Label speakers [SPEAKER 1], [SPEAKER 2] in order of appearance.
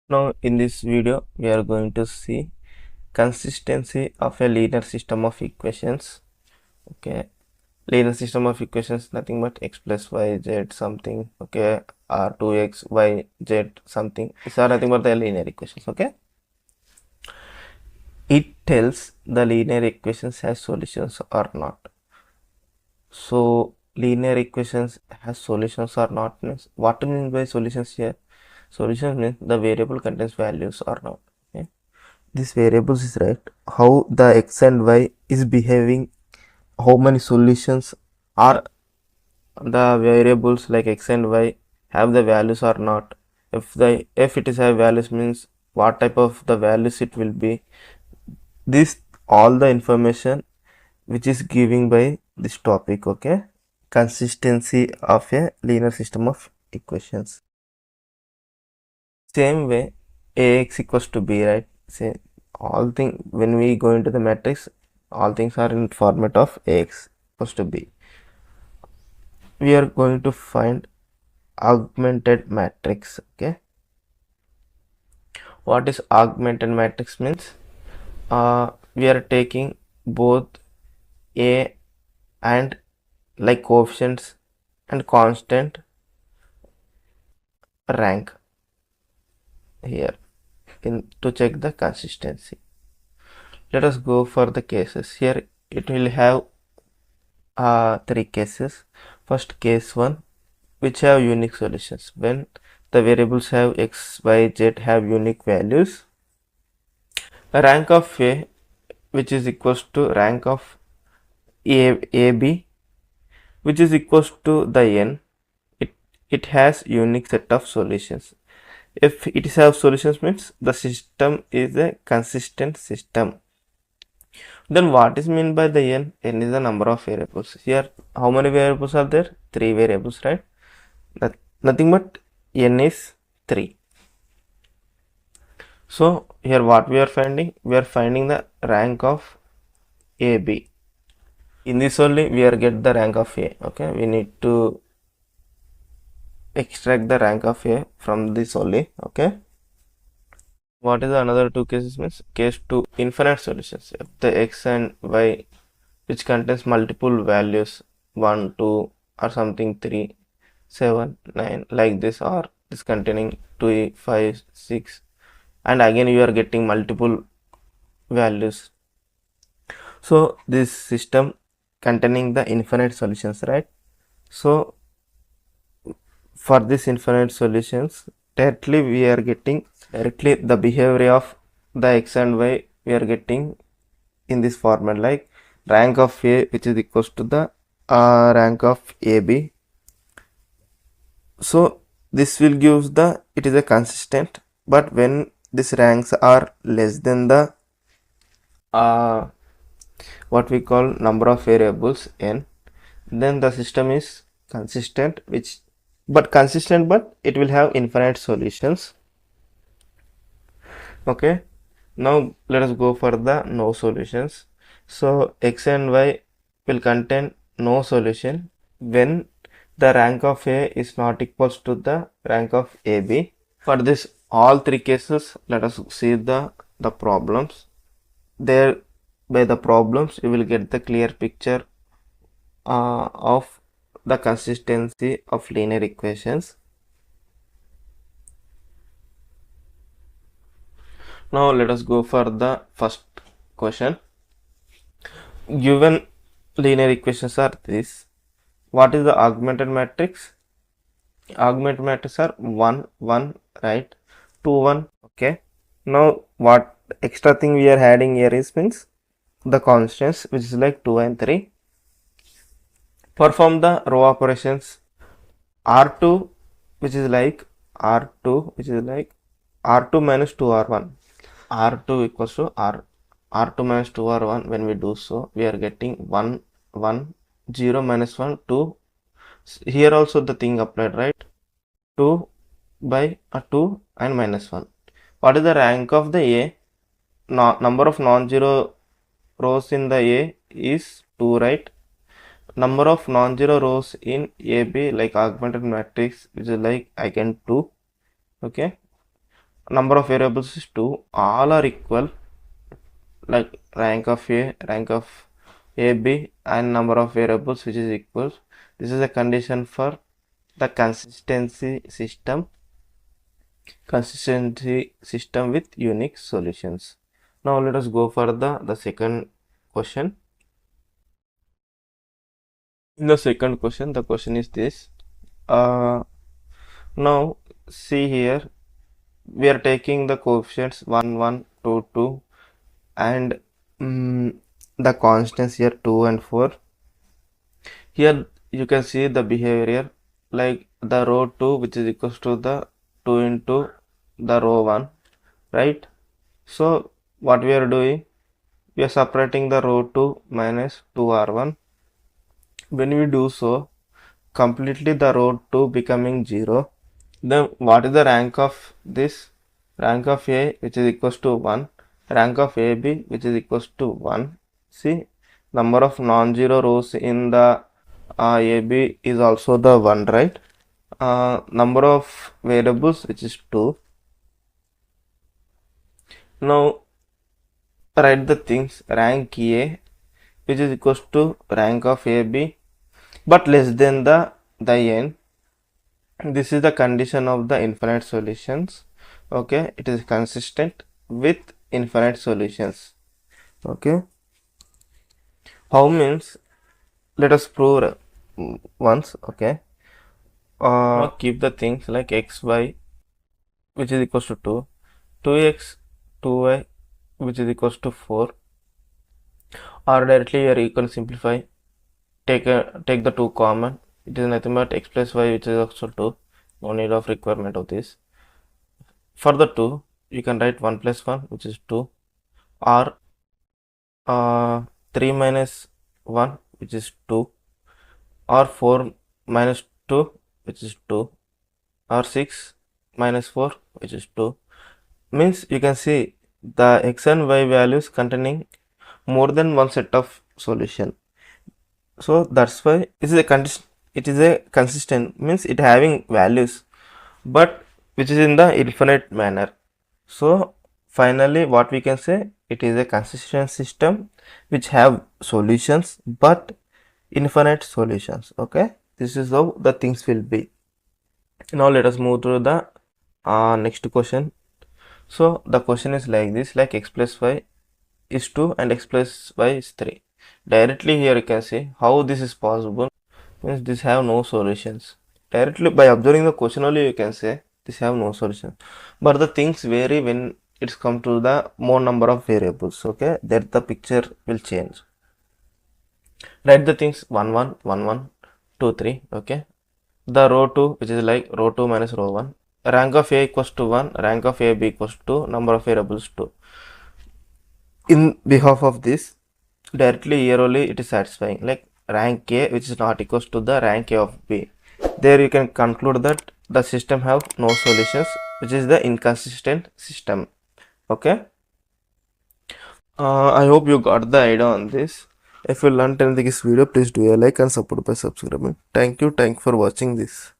[SPEAKER 1] Now in this video we are going to see consistency of a linear system of equations. Okay, linear system of equations nothing but x plus y z something, okay, or 2x y z something. These are nothing but the linear equations. Okay, it tells the linear equations has solutions or not. So linear equations has solutions or not means what do you mean by solutions here? Solutions means the variable contains values or not. Okay, this variables is right how the x and y is behaving, how many solutions are the variables like x and y have the values or not. If it is have values means what type of the values it will be. This all the information which is giving by this topic. Okay, consistency of a linear system of equations. Same way ax equals to b, right? Say all thing when we go into the matrix, all things are in format of ax equals to b. We are going to find augmented matrix. Okay, what is augmented matrix means? We are taking both a and like coefficients and constant rank here in to check the consistency. Let us go for the cases. Here it will have three cases. First, case 1, which have unique solutions. When the variables have x, y, z have unique values, the rank of a which is equals to rank of ab which is equals to the n, it has unique set of solutions. If it has solutions means the system is a consistent system. Then what is meant by the n? N is the number of variables. Here how many variables are there? 3 variables, right? Nothing but n is 3. So here what we are finding? We are finding the rank of AB. In this only we are get the rank of A. Okay, we need to extract the rank of A from this only. Okay, what is the another two cases means? Case 2, infinite solutions. If the x and y which contains multiple values 1, 2 or something 3, 7, 9 like this, or this containing 2, 5, 6, and again you are getting multiple values. So this system containing the infinite solutions, right? So for this infinite solutions directly we are getting directly the behavior of the x and y we are getting in this format, like rank of A which is equals to the rank of AB. So this will give the it is a consistent, but when these ranks are less than the what we call number of variables n, then the system is consistent, but it will have infinite solutions. Okay, now let us go for the no solutions. So x and y will contain no solution when the rank of A is not equals to the rank of AB. For this all three cases, let us see the problems. There by the problems you will get the clear picture of the consistency of linear equations. Now let us go for the first question. Given linear equations are this, what is the augmented matrix? Augmented matrix are 1 1, right? 2 1. Okay, now what extra thing we are adding here is means the constants which is like 2 and 3. Perform the row operations. R2 which is like R2 minus 2R1. R2 equals to R2 minus 2R1. When we do so, we are getting 1 1 0 minus 1 2. Here also the thing applied, right? 2 by 2 and minus 1. What is the rank of the A? Number of non-zero rows in the A is 2, right? Number of non-zero rows in AB like augmented matrix which is like again 2. Okay, number of variables is 2, all are equal, like rank of A, rank of AB, and number of variables which is equal. This is a condition for the consistency system with unique solutions. Now let us go for the second question. In the second question, the question is this. Now see here, we are taking the coefficients 1, 1, 2, 2, and the constants here 2 and 4. Here you can see the behavior, like the row 2 which is equals to the 2 into the row 1, right? So what we are doing, we are separating the row 2 minus 2r1. When we do so, completely the row 2 becoming 0. Then what is the rank of this? Rank of A which is equals to 1, rank of AB which is equals to 1. See, number of non-zero rows in the AB is also the 1, right? Number of variables which is 2. Now write the things, rank A which is equals to rank of AB but less than the n. This is the condition of the infinite solutions. Okay, it is consistent with infinite solutions. Okay, how means, let us prove once. Okay, now keep the things like xy which is equals to 2, 2x, 2y which is equals to 4, or directly here you can simplify, take the 2 common, it is nothing but x plus y which is also 2, no need of requirement of this. For the 2 you can write 1 plus 1 which is 2, or 3 minus 1 which is 2, or 4 minus 2 which is 2, or 6 minus 4 which is 2. Means you can see the x and y values containing more than one set of solution. So that's why it is a condition, it is a consistent, means it having values but which is in the infinite manner. So finally what we can say, it is a consistent system which have solutions but infinite solutions. Okay, this is how the things will be. Now let us move to the next question. So the question is like this, like x plus y is 2 and x plus y is 3. Directly here you can see how this is possible, means this have no solutions. Directly by observing the question only you can say this have no solution, but the things vary when it's come to the more number of variables. Okay, that the picture will change. Write the things 1 1 1 1 2 3. Okay, the row 2 which is like row 2 minus row 1, rank of A equals to 1, rank of AB equals to number of variables 2. In behalf of this, directly here only it is satisfying, like rank A which is not equals to the rank A of B. There you can conclude that the system have no solutions, which is the inconsistent system. Okay, I hope you got the idea on this. If you learned anything in this video, please do a like and support by subscribing. Thank you for watching this.